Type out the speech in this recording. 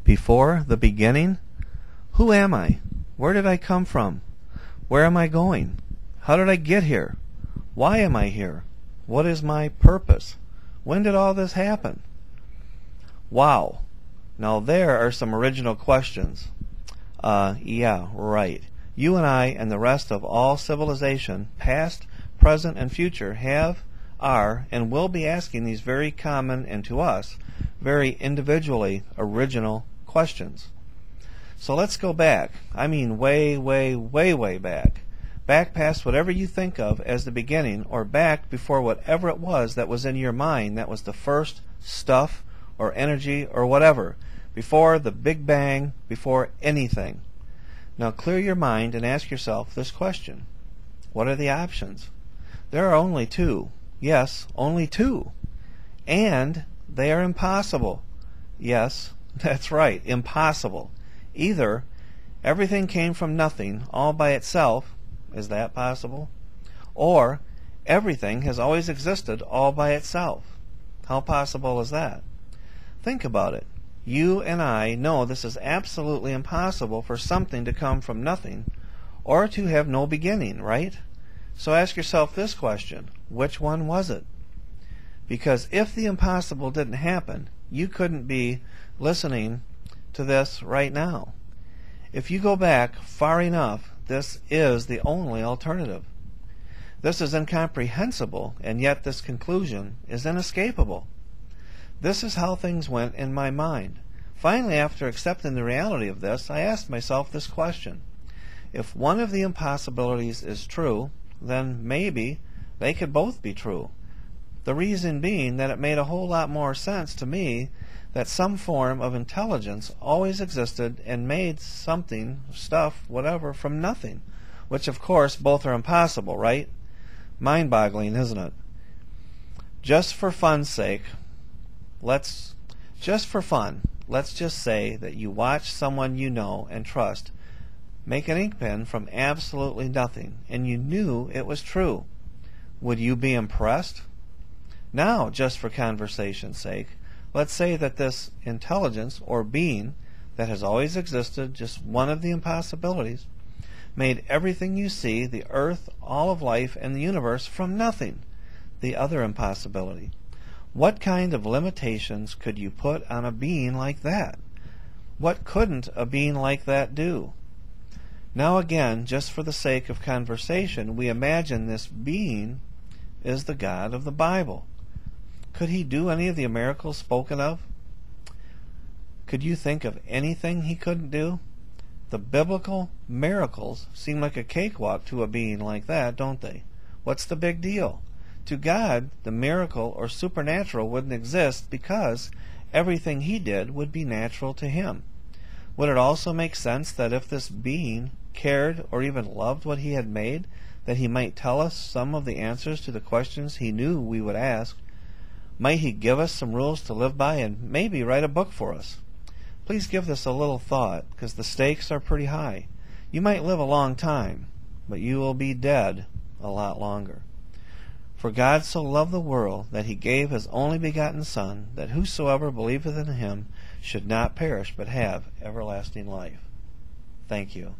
Before the beginning? Who am I? Where did I come from? Where am I going? How did I get here? Why am I here? What is my purpose? When did all this happen? Wow. Now there are some original questions. Yeah, right. You and I and the rest of all civilization, past, present, and future, are, and will be asking these very common and to us, very individually original questions. So let's go back. I mean way, way, way, way back. Back past whatever you think of as the beginning, or back before whatever it was that was in your mind that was the first stuff or energy or whatever. Before the Big Bang, before anything. Now clear your mind and ask yourself this question. What are the options? There are only two. Yes, only two. And they are impossible. Yes, that's right, impossible. Either everything came from nothing all by itself, is that possible? Or everything has always existed all by itself. How possible is that? Think about it. You and I know this is absolutely impossible for something to come from nothing or to have no beginning, right? So ask yourself this question. Which one was it? Because if the impossible didn't happen, you couldn't be listening to this right now. If you go back far enough, this is the only alternative. This is incomprehensible, and yet this conclusion is inescapable. This is how things went in my mind. Finally, after accepting the reality of this, I asked myself this question. If one of the impossibilities is true, then maybe they could both be true. The reason being that it made a whole lot more sense to me that some form of intelligence always existed and made something, stuff, whatever, from nothing, which of course both are impossible, right? Mind-boggling, isn't it? Just for fun's sake, let's just say that you watch someone you know and trust make an ink pen from absolutely nothing, and you knew it was true. Would you be impressed? Now, just for conversation's sake, let's say that this intelligence or being that has always existed, just one of the impossibilities, made everything you see, the earth, all of life, and the universe from nothing, the other impossibility. What kind of limitations could you put on a being like that? What couldn't a being like that do? Now again, just for the sake of conversation, we imagine this being is the God of the Bible. Could he do any of the miracles spoken of? Could you think of anything he couldn't do? The biblical miracles seem like a cakewalk to a being like that, don't they? What's the big deal? To God, the miracle or supernatural wouldn't exist because everything he did would be natural to him. Would it also make sense that if this being cared or even loved what he had made, that he might tell us some of the answers to the questions he knew we would ask? Might he give us some rules to live by and maybe write a book for us? Please give this a little thought, because the stakes are pretty high. You might live a long time, but you will be dead a lot longer. For God so loved the world that he gave his only begotten Son, that whosoever believeth in him should not perish but have everlasting life. Thank you.